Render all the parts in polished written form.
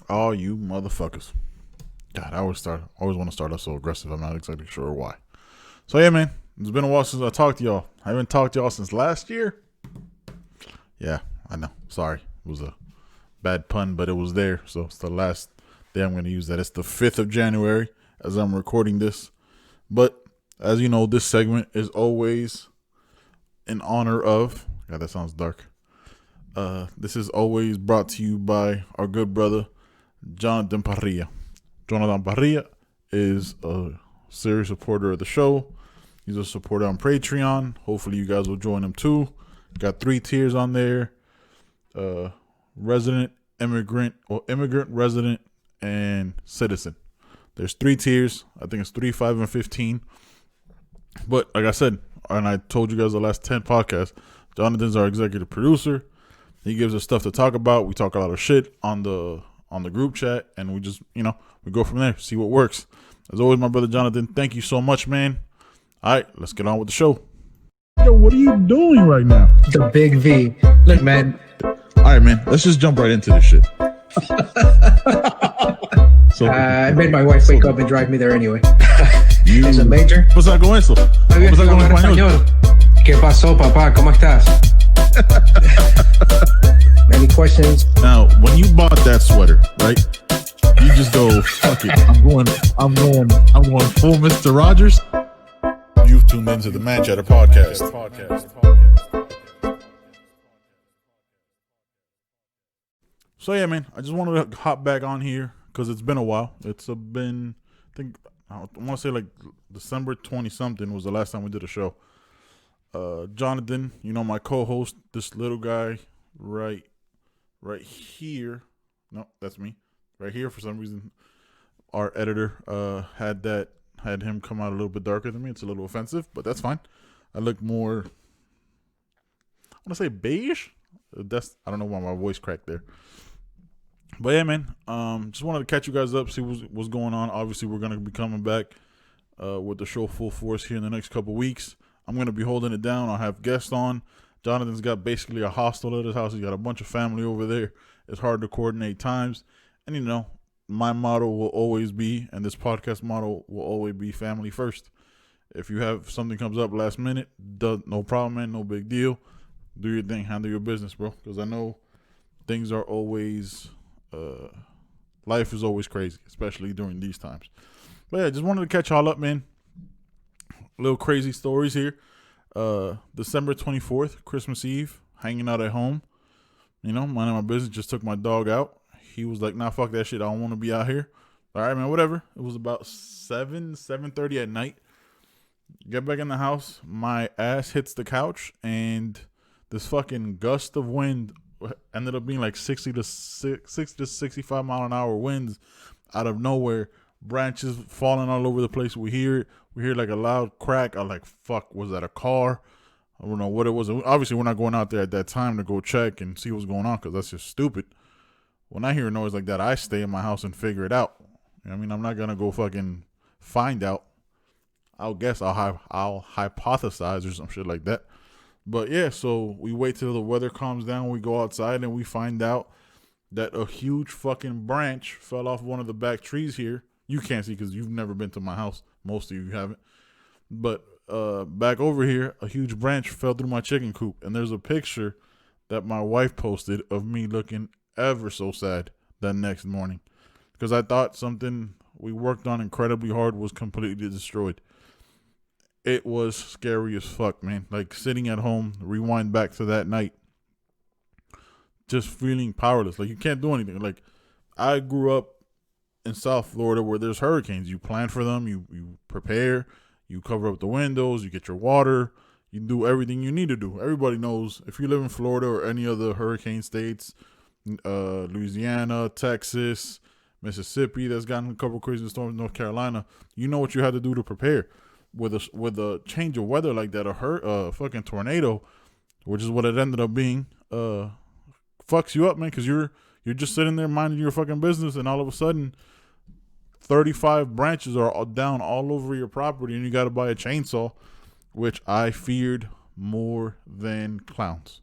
Oh, you motherfuckers. God, I always want to start off so aggressive. I'm not exactly sure why. So yeah, man. It's been a while since I talked to y'all. I haven't talked to y'all since last year. Yeah, I know. Sorry. It was a bad pun, but it was there. So it's the last day I'm going to use that. It's the 5th of January as I'm recording this. But as you know, this segment is always in honor of. God, that sounds dark. This is always brought to you by our good brother, Jonathan Parrilla. Jonathan Parrilla is a serious supporter of the show. He's a supporter on Patreon. Hopefully you guys will join him too. Got 3 tiers on there. Resident, immigrant, resident, and citizen. There's 3 tiers. I think it's 3, 5, and 15. But like I said, and I told you guys the last 10 podcasts, Jonathan's our executive producer. He gives us stuff to talk about. We talk a lot of shit on the group chat, and we just, we go from there, see what works. As always, my brother Jonathan, thank you so much, man. All right, let's get on with the show. Yo, what are you doing right now? The big V. Look, man. All right, man, let's just jump right into this shit. I made my wife wake up and drive me there anyway. Es a major. Pasa con eso? Pasa con español? ¿Qué pasó, papá? ¿Cómo estás? Any questions? Now, when you bought that sweater, right? You just go, fuck it. I'm going full Mr. Rogers. You've tuned into the Man Chatter Podcast. So yeah, man, I just wanted to hop back on here because it's been a while. It's been, I think, I want to say like December 20-something was the last time we did a show. Jonathan, my co-host, this little guy right here. No, that's me. Right here, for some reason, our editor had him come out a little bit darker than me. It's a little offensive, but that's fine. I look more, I want to say beige. I don't know why my voice cracked there. But yeah, man, just wanted to catch you guys up, see what's going on. Obviously, we're going to be coming back with the show full force here in the next couple weeks. I'm going to be holding it down. I'll have guests on. Jonathan's got basically a hostel at his house. He's got a bunch of family over there. It's hard to coordinate times. And, my motto will always be, and this podcast motto will always be, family first. If you have something comes up last minute, no problem, man. No big deal. Do your thing. Handle your business, bro. Because I know things are always, life is always crazy, especially during these times. But yeah, just wanted to catch y'all up, man. Little crazy stories here. December 24th, Christmas Eve, hanging out at home. Minding my business, just took my dog out. He was like, nah, fuck that shit. I don't want to be out here. All right, man, whatever. It was about 7:30 at night. Get back in the house. My ass hits the couch, and this fucking gust of wind ended up being like 60 to 65 mile an hour winds out of nowhere. Branches falling all over the place. We hear it. We hear like a loud crack. I'm like, fuck, was that a car? I don't know what it was. Obviously, we're not going out there at that time to go check and see what's going on because that's just stupid. When I hear a noise like that, I stay in my house and figure it out. I'm not going to go fucking find out. I'll guess I'll hypothesize or some shit like that. But yeah, so we wait till the weather calms down. We go outside and we find out that a huge fucking branch fell off one of the back trees here. You can't see because you've never been to my house. Most of you haven't. But back over here, a huge branch fell through my chicken coop. And there's a picture that my wife posted of me looking ever so sad that next morning. Because I thought something we worked on incredibly hard was completely destroyed. It was scary as fuck, man. Like sitting at home, rewind back to that night, just feeling powerless. Like you can't do anything. Like I grew up in South Florida where there's hurricanes. You plan for them, you prepare, you cover up the windows, you get your water, you do everything you need to do. Everybody knows if you live in Florida or any other hurricane states, Louisiana, Texas, Mississippi, that's gotten a couple crazy storms, North Carolina, you know what you had to do to prepare. With a change of weather like that, a fucking tornado, which is what it ended up being, fucks you up, man, because you're just sitting there minding your fucking business, and all of a sudden 35 branches are down all over your property, and you got to buy a chainsaw, which I feared more than clowns.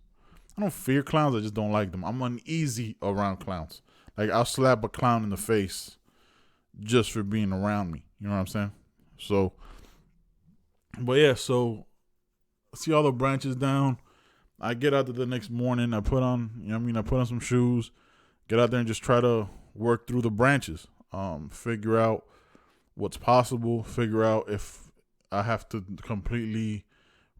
I don't fear clowns, I just don't like them. I'm uneasy around clowns. Like I'll slap a clown in the face just for being around me. You know what I'm saying? So, but yeah, so see all the branches down. I get out there the next morning. I put on, I put on some shoes, get out there and just try to work through the branches. Figure out what's possible. Figure out if I have to completely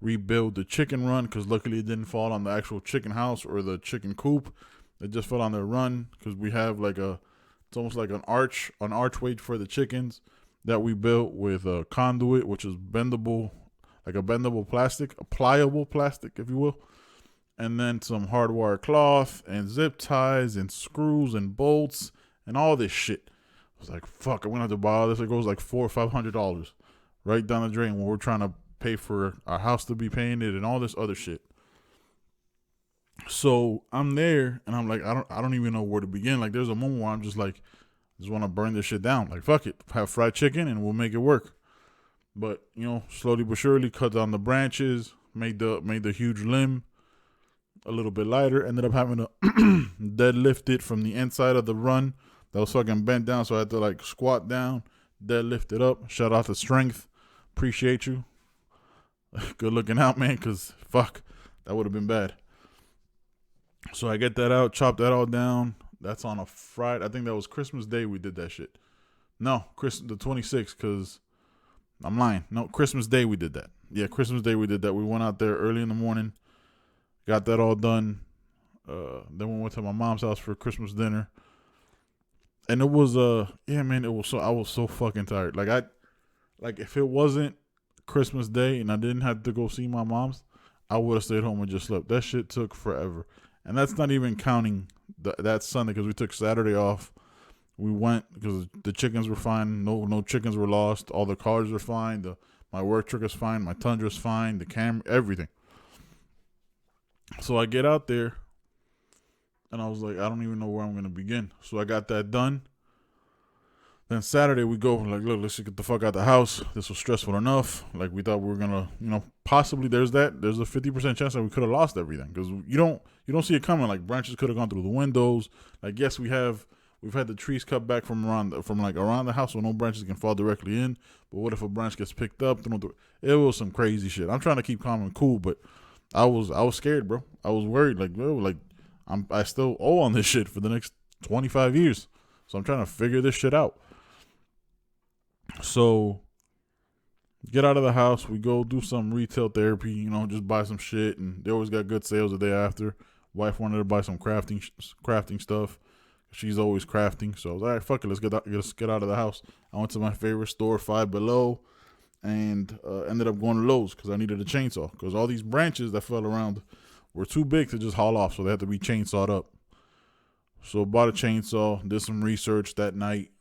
rebuild the chicken run, because luckily it didn't fall on the actual chicken house or the chicken coop. It just fell on the run because we have it's almost like an archway for the chickens that we built with a conduit, which is bendable, like a bendable plastic, a pliable plastic, if you will. And then some hardwire cloth and zip ties and screws and bolts and all this shit. I was like, fuck, I'm gonna have to buy all this. It goes like $400 or $500 right down the drain when we're trying to pay for our house to be painted and all this other shit. So I'm there and I'm like, I don't even know where to begin. Like there's a moment where I'm just like, I just want to burn this shit down. Like fuck it, have fried chicken and we'll make it work. But slowly but surely cut down the branches, made the huge limb a little bit lighter. Ended up having to deadlift it from the inside of the run that was fucking bent down, so I had to like squat down, deadlift it up. Shout out to Strength, appreciate you. Good looking out, man, because fuck, that would have been bad. So I get that out, chop that all down. That's on a Friday. I think that was Christmas Day we did that shit. No, the 26th, because I'm lying. No, Christmas Day we did that. Yeah, Christmas Day we did that. We went out there early in the morning, got that all done. Then we went to my mom's house for Christmas dinner. And it was I was so fucking tired. Like if it wasn't Christmas Day and I didn't have to go see my mom's, I would have stayed home and just slept. That shit took forever. And that's not even counting that Sunday, because we took Saturday off. We went because the chickens were fine. No chickens were lost. All the cars were fine. My work truck is fine. My Tundra's fine. The camera, everything. So I get out there and I was like, I don't even know where I'm going to begin. So I got that done. Then Saturday we go, like, look, let's just get the fuck out the house. This was stressful enough. Like we thought we were going to, possibly there's a 50% chance that we could have lost everything, because you don't see it coming. Like branches could have gone through the windows. Like, yes, we've had the trees cut back from around the house so no branches can fall directly in. But what if a branch gets picked up? It was some crazy shit. I'm trying to keep calm and cool, but I was scared, bro. I was worried. Like, bro, like I still owe on this shit for the next 25 years. So I'm trying to figure this shit out. So get out of the house. We go do some retail therapy, just buy some shit. And they always got good sales the day after. Wife wanted to buy some crafting stuff. She's always crafting. So I was like, all right, fuck it. Let's get out of the house. I went to my favorite store, Five Below, and ended up going to Lowe's because I needed a chainsaw. Because all these branches that fell around were too big to just haul off. So they had to be chainsawed up. So bought a chainsaw, did some research the night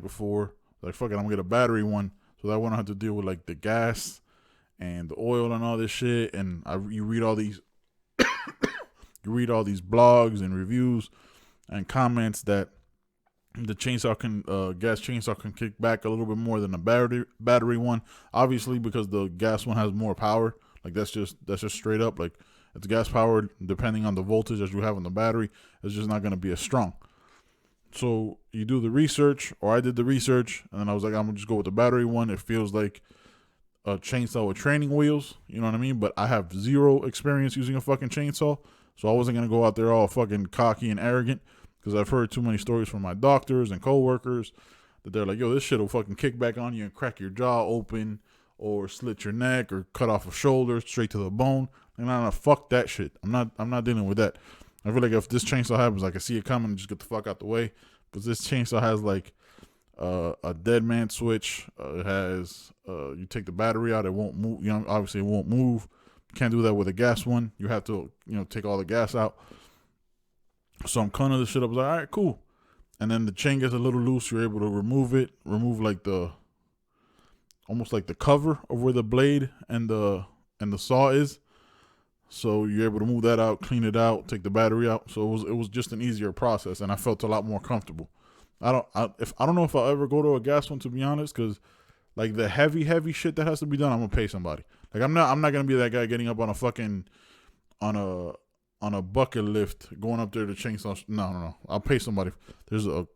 before. Like, fuck it, I'm going to get a battery one. So that one I had to deal with, like, the gas and the oil and all this shit. And you read all these blogs and reviews and comments that the gas chainsaw can kick back a little bit more than a battery one. Obviously, because the gas one has more power. Like, that's just straight up. Like, it's gas powered, depending on the voltage that you have on the battery. It's just not going to be as strong. So you do the research, or I did the research, and then I was like, I'm going to just go with the battery one. It feels like a chainsaw with training wheels, you know what I mean? But I have zero experience using a fucking chainsaw, so I wasn't going to go out there all fucking cocky and arrogant, because I've heard too many stories from my doctors and coworkers that they're like, yo, this shit will fucking kick back on you and crack your jaw open, or slit your neck, or cut off a shoulder straight to the bone. And nah, fuck that shit. I'm not dealing with that. I feel like if this chainsaw happens, I can see it coming and just get the fuck out the way. But this chainsaw has like a dead man switch. It has you take the battery out, it won't move. Obviously it won't move. Can't do that with a gas one. You have to take all the gas out. So I'm cutting this shit up. I was like, all right, cool. And then the chain gets a little loose. You're able to remove it. Remove like almost like the cover of where the blade and the saw is. So you're able to move that out, clean it out, take the battery out. So it was just an easier process, and I felt a lot more comfortable. I don't know if I'll ever go to a gas one, to be honest, because like the heavy shit that has to be done, I'm gonna pay somebody. Like I'm not gonna be that guy getting up on a on a bucket lift going up there to chainsaw. No. I'll pay somebody. There's a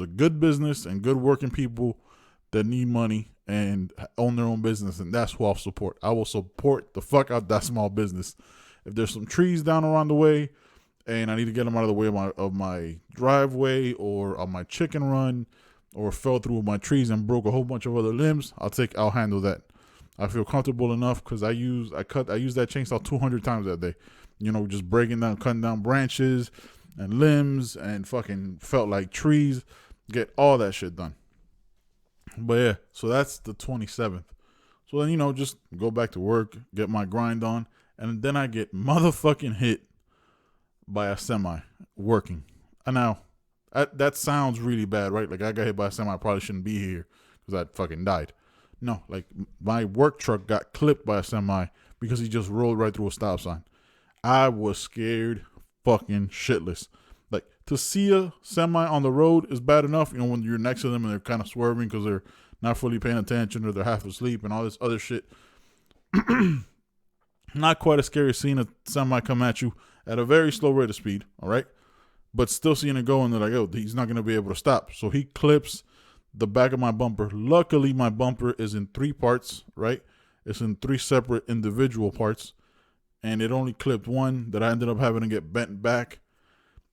good business and good working people that need money and own their own business, and that's who I'll support. I will support the fuck out that small business. If there's some trees down around the way and I need to get them out of the way of my driveway or on my chicken run, or fell through my trees and broke a whole bunch of other limbs, I'll handle that. I feel comfortable enough because I used that chainsaw 200 times that day. Just breaking down, cutting down branches and limbs and fucking felt like trees. Get all that shit done. But yeah, so that's the 27th. So then, just go back to work, get my grind on, and then I get motherfucking hit by a semi working. And now, that sounds really bad, right? Like, I got hit by a semi, I probably shouldn't be here because I fucking died. No, like, my work truck got clipped by a semi because he just rolled right through a stop sign. I was scared fucking shitless. Like, to see a semi on the road is bad enough, when you're next to them and they're kind of swerving because they're not fully paying attention or they're half asleep and all this other shit. Not quite as scary as seeing a semi come at you at a very slow rate of speed, all right? But still seeing it go, and they're like, oh, he's not going to be able to stop. So he clips the back of my bumper. Luckily, my bumper is in 3 parts, right? It's in 3 separate individual parts. And it only clipped one that I ended up having to get bent back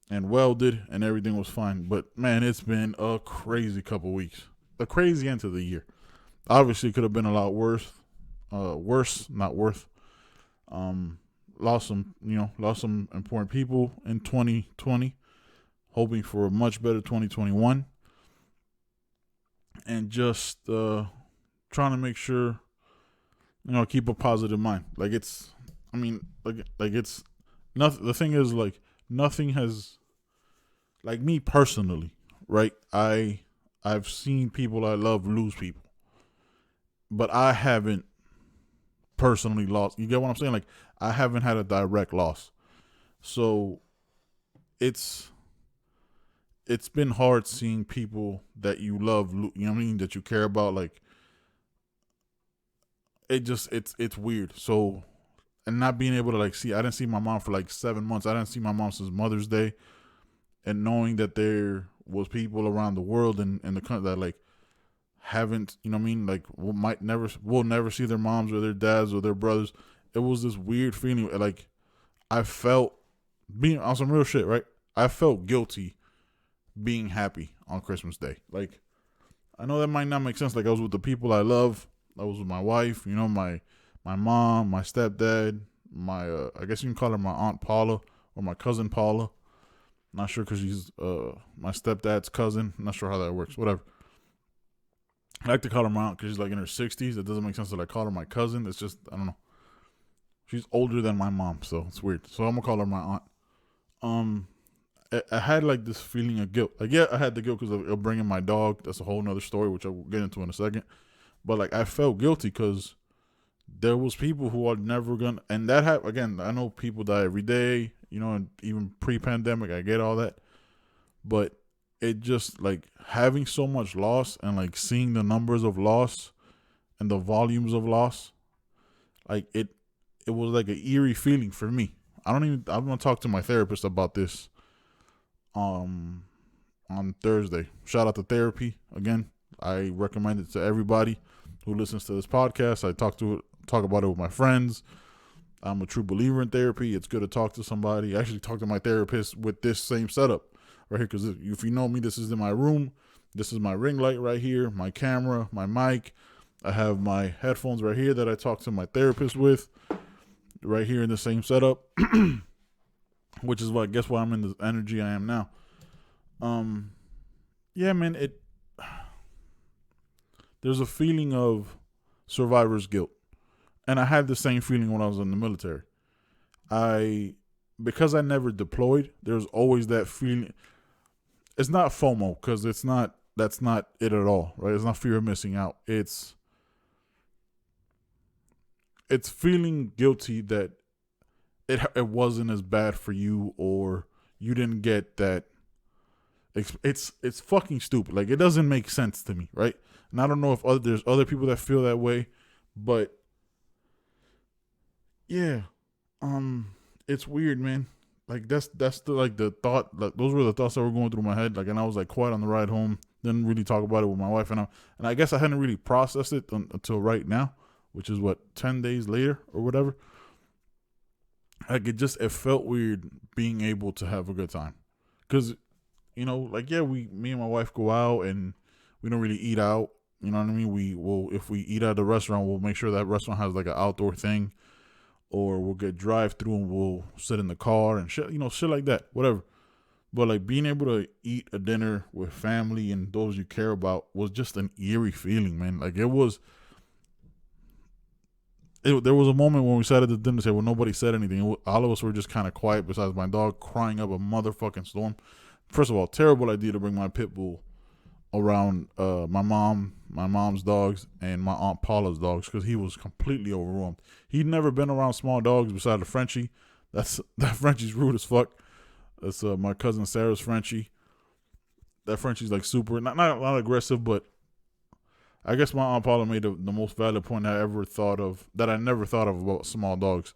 and welded, and everything was fine. But, man, it's been a crazy couple weeks. A crazy end to the year. Obviously, it could have been a lot worse. Not worth. Lost some important people in 2020. Hoping for a much better 2021. And just trying to make sure, keep a positive mind. It's nothing. The thing is, nothing has, me personally, right? I've seen people I love lose people, but I haven't personally lost. You get what I'm saying? I haven't had a direct loss. So it's been hard seeing people that you love, that you care about, it's weird. So, and not being able to see, I didn't see my mom for 7 months. I didn't see my mom since Mother's Day, and knowing that there was people around the world and in the country that haven't, will never see their moms or their dads or their brothers. It was this weird feeling. I felt being on some real shit, right? I felt guilty being happy on Christmas Day. I know that might not make sense. I was with the people I love. I was with my wife, my mom, my stepdad, my, I guess you can call her my Aunt Paula or my cousin Paula. Not sure because she's my stepdad's cousin. Not sure how that works. Whatever. I like to call her my aunt because she's in her 60s. It doesn't make sense that I call her my cousin. It's just, I don't know. She's older than my mom, so it's weird. So I'm going to call her my aunt. I had this feeling of guilt. I had the guilt because of bringing my dog. That's a whole nother story, which I'll get into in a second. But I felt guilty because there was people who are never gonna, and that again. I know people die every day, and even pre-pandemic, I get all that. But it just having so much loss and seeing the numbers of loss and the volumes of loss, it was an eerie feeling for me. I'm gonna talk to my therapist about this on Thursday. Shout out to therapy again. I recommend it to everybody who listens to this podcast. I talk about it with my friends. I'm a true believer in therapy. It's good to talk to somebody. I actually talked to my therapist with this same setup right here, because if you know me, this is in my room. This is my ring light right here, my camera, my mic. I have my headphones right here that I talk to my therapist with right here in the same setup. Which is why I'm in the energy I am now. Yeah, man, there's a feeling of survivor's guilt. And I had the same feeling when I was in the military. Because I never deployed, there's always that feeling. It's not FOMO, because that's not it at all, right? It's not fear of missing out. It's feeling guilty that it wasn't as bad for you, or you didn't get that. It's fucking stupid. It doesn't make sense to me, right? And I don't know if there's other people that feel that way, but yeah, it's weird, man. like that's the like the thought. Like those were the thoughts that were going through my head. Like, and I was like quiet on the ride home. Didn't really talk about it with my wife, and I guess I hadn't really processed it until right now, which is what 10 days later or whatever. Like it felt weird being able to have a good time, because like yeah, me and my wife go out and we don't really eat out. You know what I mean? We will, if we eat at a restaurant, we'll make sure that restaurant has like an outdoor thing, or we'll get drive through and we'll sit in the car and shit, shit like that, whatever. But like being able to eat a dinner with family and those you care about was just an eerie feeling, man. Like there was a moment when we sat at the dinner table, nobody said anything. All of us were just kind of quiet, besides my dog crying up a motherfucking storm. First of all, terrible idea to bring my pit bull around my mom's dogs, and my Aunt Paula's dogs, because he was completely overwhelmed. He'd never been around small dogs besides the Frenchie. That Frenchie's rude as fuck. That's my cousin Sarah's Frenchie. That Frenchie's like super, not aggressive, but I guess my Aunt Paula made the most valid point I never thought of about small dogs.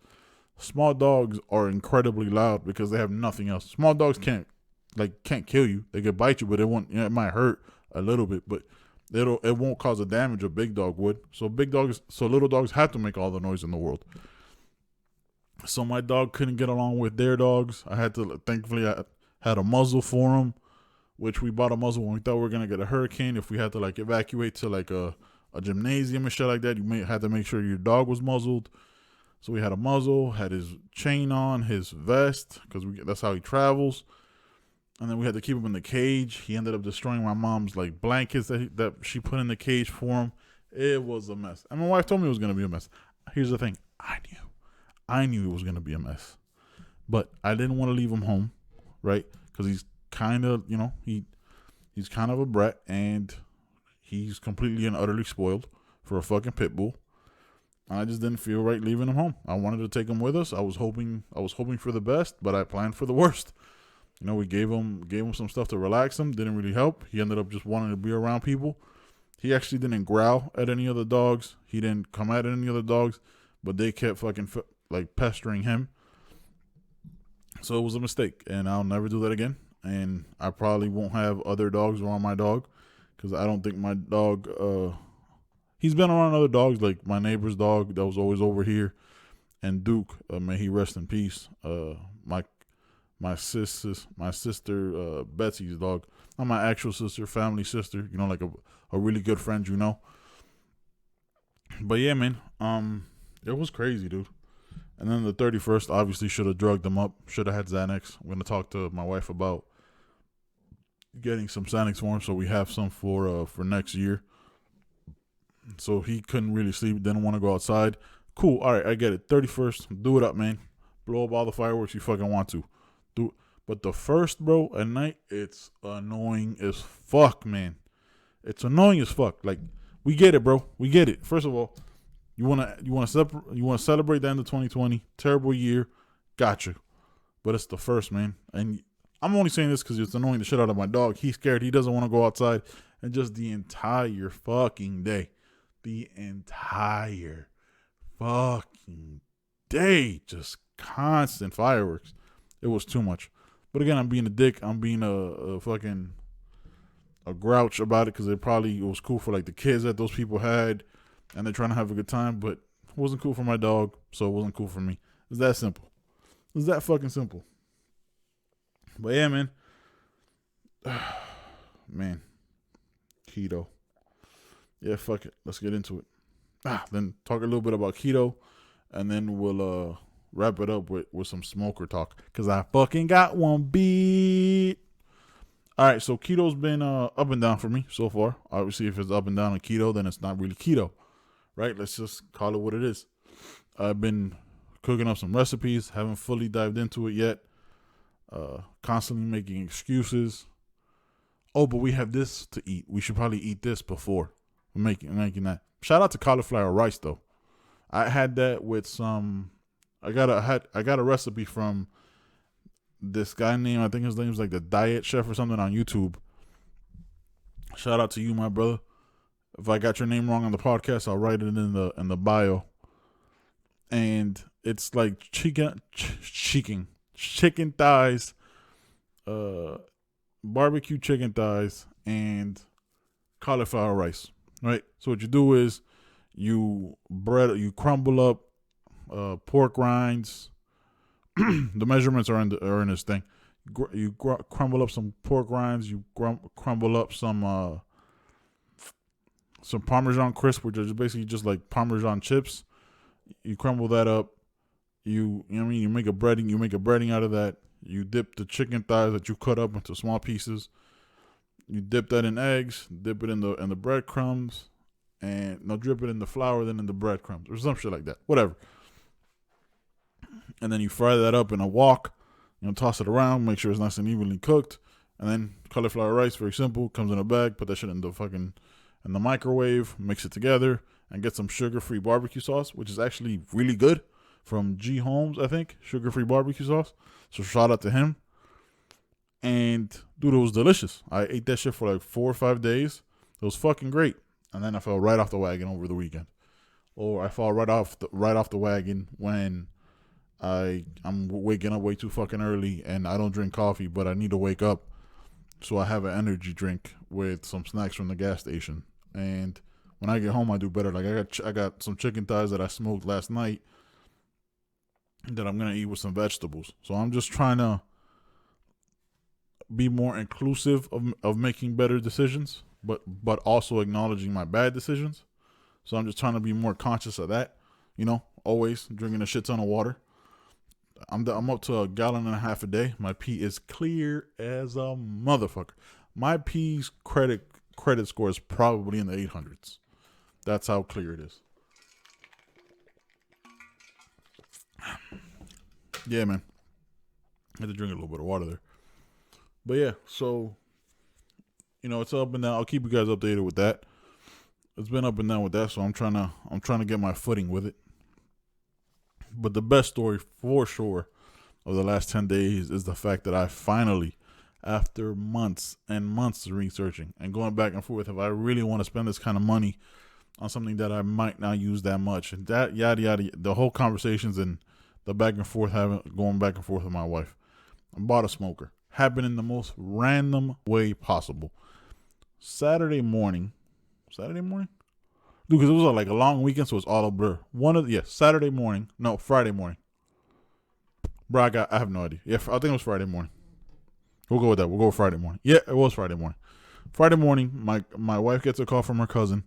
Small dogs are incredibly loud because they have nothing else. Small dogs can't kill you. They could bite you, but it might hurt a little bit, but it won't cause the damage a big dog would. So little dogs have to make all the noise in the world. So my dog couldn't get along with their dogs. Thankfully I had a muzzle for him, which we bought a muzzle when we thought we were gonna get a hurricane. If we had to like evacuate to like a gymnasium and shit like that, you had to make sure your dog was muzzled. So we had a muzzle, had his chain on, his vest, because that's how he travels. And then we had to keep him in the cage. He ended up destroying my mom's like blankets that she put in the cage for him. It was a mess. And my wife told me it was gonna be a mess. Here's the thing: I knew it was gonna be a mess, but I didn't want to leave him home, right? Because he's kind of, he's kind of a brat, and he's completely and utterly spoiled for a fucking pit bull. I just didn't feel right leaving him home. I wanted to take him with us. I was hoping for the best, but I planned for the worst. We gave him some stuff to relax him. Didn't really help. He ended up just wanting to be around people. He actually didn't growl at any other dogs. He didn't come at any other dogs, but they kept fucking like pestering him. So it was a mistake, and I'll never do that again. And I probably won't have other dogs around my dog, because I don't think my dog, he's been around other dogs, like my neighbor's dog that was always over here, and Duke, may he rest in peace. My sister Betsy's dog, not my actual sister, family sister, like a really good friend, But yeah, man, it was crazy, dude. And then the 31st, obviously should have drugged them up. Should have had Xanax. I'm going to talk to my wife about getting some Xanax for him, so we have some for next year. So he couldn't really sleep. Didn't want to go outside. Cool. All right, I get it. 31st, do it up, man. Blow up all the fireworks you fucking want to. Do. But the first, bro, at night, it's annoying as fuck, man. It's annoying as fuck. Like, we get it, bro. We get it. First of all, you wanna celebrate the end of 2020. Terrible year, gotcha. But it's the first, man. And I'm only saying this because it's annoying the shit out of my dog. He's scared. He doesn't want to go outside. And just the entire fucking day, just constant fireworks. It was too much. But again, I'm being a dick. I'm being a fucking a grouch about it, because it was cool for like the kids that those people had, and they're trying to have a good time, but it wasn't cool for my dog, so it wasn't cool for me. It's that simple. It's that fucking simple. But yeah, man. Man. Keto. Yeah, fuck it. Let's get into it. Then talk a little bit about keto, and then we'll wrap it up with some smoker talk, because I fucking got one beat. All right, so keto's been up and down for me so far. Obviously, if it's up and down on keto, then it's not really keto, right? Let's just call it what it is. I've been cooking up some recipes. Haven't fully dived into it yet. Constantly making excuses. Oh, but we have this to eat. We should probably eat this before making that. Shout out to cauliflower rice though. I had that with some. I got a recipe from this guy named, I think his name's like the Diet Chef or something on YouTube. Shout out to you, my brother. If I got your name wrong on the podcast, I'll write it in the bio. And it's like chicken chicken thighs, barbecue chicken thighs, and cauliflower rice. Right. So what you do is you crumble up pork rinds. The measurements are in this thing. You crumble up some pork rinds. You crumble up some Parmesan crisp, which is basically just like Parmesan chips. You crumble that up. You know what I mean? You make a breading. You make a breading out of that. You dip the chicken thighs that you cut up into small pieces. You dip that in eggs. Dip it in the breadcrumbs, and no, drip it in the flour, then in the breadcrumbs or some shit like that. Whatever. And then you fry that up in a wok. Toss it around, make sure it's nice and evenly cooked, and then cauliflower rice, very simple, comes in a bag. Put that shit in the microwave, mix it together, and get some sugar-free barbecue sauce, which is actually really good, from G Holmes, I think, sugar-free barbecue sauce. So shout out to him. And dude, it was delicious. I ate that shit for like 4 or 5 days. It was fucking great. And then I fell right off the wagon over the weekend, or I fall right off the wagon when I'm waking up way too fucking early, and I don't drink coffee, but I need to wake up, so I have an energy drink with some snacks from the gas station. And when I get home, I do better. Like I got some chicken thighs that I smoked last night that I'm gonna eat with some vegetables. So I'm just trying to be more inclusive of making better decisions, but also acknowledging my bad decisions. So I'm just trying to be more conscious of that. Always drinking a shit ton of water. I'm up to 1.5 gallons a day. My pee is clear as a motherfucker. My pee's credit score is probably in the 800s. That's how clear it is. Yeah, man. I had to drink a little bit of water there. But yeah, so it's up and down. I'll keep you guys updated with that. It's been up and down with that, so I'm trying to get my footing with it. But the best story for sure of the last 10 days is the fact that I finally, after months and months of researching and going back and forth, if I really want to spend this kind of money on something that I might not use that much, and that yada yada, the whole conversations and the back and forth, going back and forth with my wife. I bought a smoker. Happened in the most random way possible. Saturday morning. Dude, because it was like a long weekend, so it's all a blur. Friday morning. Bro, I have no idea. Yeah, I think it was Friday morning. We'll go with that. We'll go with Friday morning. Yeah, it was Friday morning. Friday morning, my wife gets a call from her cousin.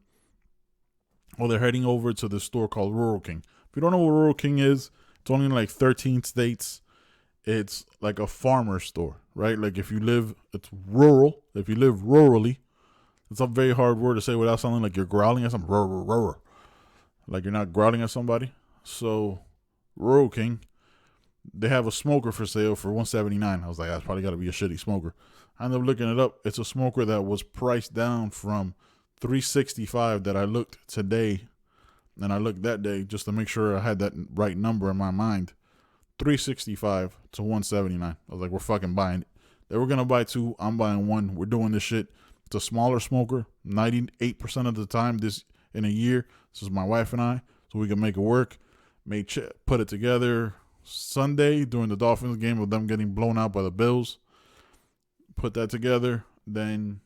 Well, they're heading over to this store called Rural King. If you don't know what Rural King is, it's only in like 13 states. It's like a farmer store, right? Like it's rural. If you live rurally, it's a very hard word to say without sounding like you're growling at something. Like you're not growling at somebody. So, Rural King, they have a smoker for sale for $179. I was like, that's probably got to be a shitty smoker. I ended up looking it up. It's a smoker that was priced down from $365 that I looked today, and I looked that day just to make sure I had that right number in my mind. $365 to $179. I was like, we're fucking buying it. They were gonna buy 2. I'm buying 1. We're doing this shit. It's a smaller smoker. 98% of the time this in a year. This is my wife and I, so we can make it work. Put it together Sunday during the Dolphins game with them getting blown out by the Bills. Put that together. Then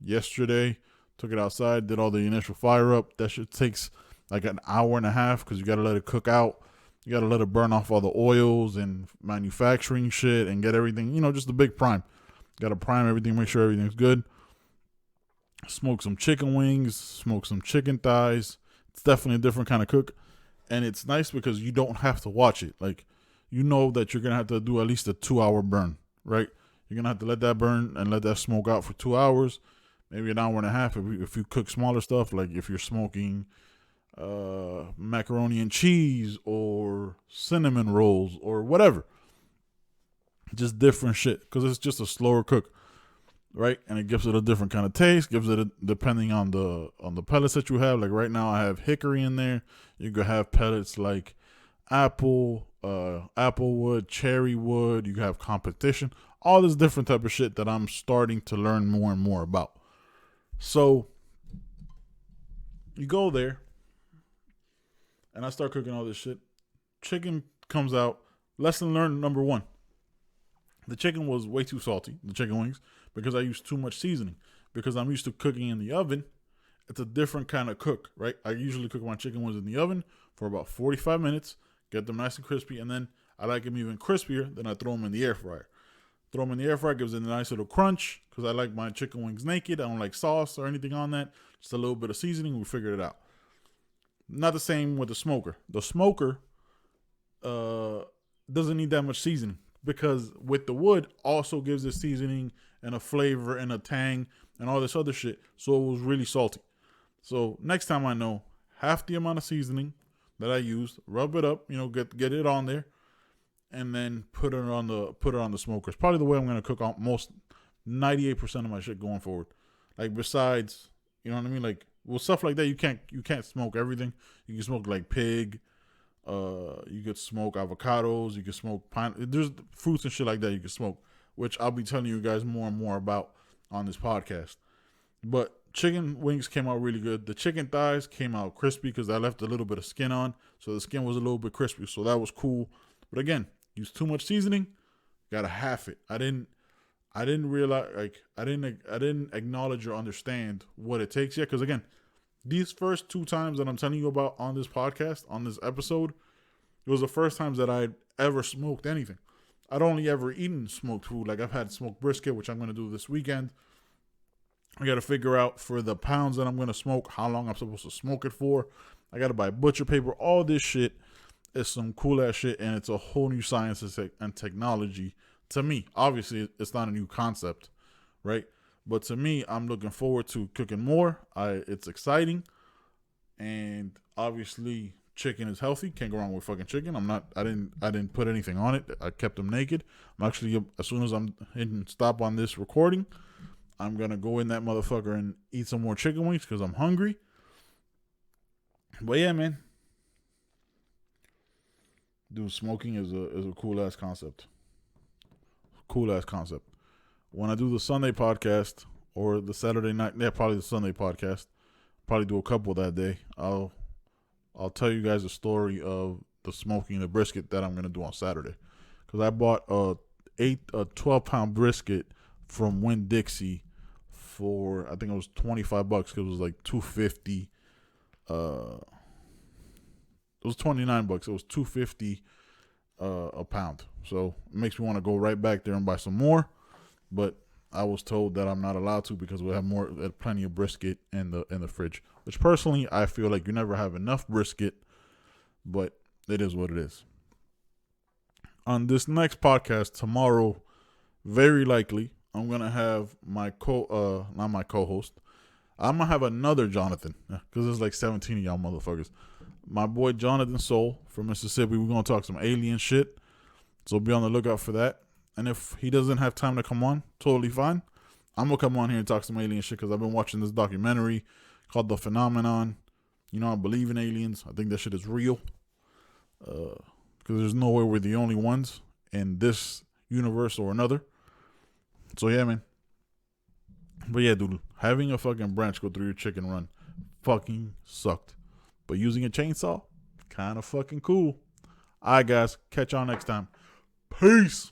yesterday, took it outside, did all the initial fire up. That shit takes like an hour and a half because you got to let it cook out. You got to let it burn off all the oils and manufacturing shit and get everything, just a big prime. Got to prime everything, make sure everything's good. Smoke some chicken wings, smoke some chicken thighs. It's definitely a different kind of cook. And it's nice because you don't have to watch it. Like, that you're going to have to do at least a 2-hour burn, right? You're going to have to let that burn and let that smoke out for 2 hours, maybe an hour and a half if you cook smaller stuff, like if you're smoking macaroni and cheese or cinnamon rolls or whatever. Just different shit because it's just a slower cook, right? And it gives it a different kind of taste. Depending on the pellets that you have. Like right now, I have hickory in there. You could have pellets like apple wood, cherry wood. You have competition. All this different type of shit that I'm starting to learn more and more about. So you go there, and I start cooking all this shit. Chicken comes out. Lesson learned number 1. The chicken was way too salty, the chicken wings, because I used too much seasoning. Because I'm used to cooking in the oven, it's a different kind of cook, right? I usually cook my chicken wings in the oven for about 45 minutes, get them nice and crispy, and then I like them even crispier, then I throw them in the air fryer. Throw them in the air fryer, gives it a nice little crunch, because I like my chicken wings naked. I don't like sauce or anything on that. Just a little bit of seasoning, we figured it out. Not the same with the smoker. The smoker doesn't need that much seasoning, because with the wood also gives it seasoning and a flavor and a tang and all this other shit. So it was really salty. So next time I know half the amount of seasoning that I used, rub it up, get it on there, and then put it on the smoker. It's probably the way I'm gonna cook on most 98% of my shit going forward. Like besides, you know what I mean? Like with stuff like that, you can't smoke everything. You can smoke like pig. You could smoke avocados. You could smoke pine. There's fruits and shit like that you can smoke, which I'll be telling you guys more and more about on this podcast. But chicken wings came out really good. The chicken thighs came out crispy because I left a little bit of skin on, so the skin was a little bit crispy. So that was cool. But again, used too much seasoning. Gotta half it. I didn't realize, like, I didn't acknowledge or understand what it takes yet. Because again, these first 2 times that I'm telling you about on this podcast, on this episode, it was the first times that I'd ever smoked anything. I'd only ever eaten smoked food. Like I've had smoked brisket, which I'm going to do this weekend. I got to figure out for the pounds that I'm going to smoke, how long I'm supposed to smoke it for. I got to buy butcher paper. All this shit is some cool ass shit, and it's a whole new science and technology to me. Obviously, it's not a new concept, right? But to me, I'm looking forward to cooking more. It's exciting, and obviously, chicken is healthy. Can't go wrong with fucking chicken. I didn't put anything on it. I kept them naked. I'm actually, as soon as I'm hitting stop on this recording, I'm gonna go in that motherfucker and eat some more chicken wings because I'm hungry. But yeah, man, dude, smoking is a cool ass concept. Cool ass concept. When I do the Sunday podcast or the Saturday night, probably the Sunday podcast, probably do a couple that day. I'll tell you guys a story of the smoking the brisket that I'm gonna do on Saturday, because I bought a 12-pound brisket from Winn-Dixie for, I think it was $25 because it was like $2.50. It was $29. It was $2.50 a pound. So it makes me want to go right back there and buy some more. But I was told that I'm not allowed to because we have plenty of brisket in the fridge. Which personally, I feel like you never have enough brisket, but it is what it is. On this next podcast tomorrow, very likely I'm gonna have not my co-host. I'm gonna have another Jonathan, because there's like 17 of y'all motherfuckers. My boy Jonathan Soul from Mississippi. We're gonna talk some alien shit, so be on the lookout for that. And if he doesn't have time to come on, totally fine. I'm gonna come on here and talk some alien shit because I've been watching this documentary called The Phenomenon. I believe in aliens. I think that shit is real. Because there's no way we're the only ones in this universe or another. So yeah, man. But yeah, dude, having a fucking branch go through your chicken run fucking sucked. But using a chainsaw, kind of fucking cool. All right, guys. Catch y'all next time. Peace.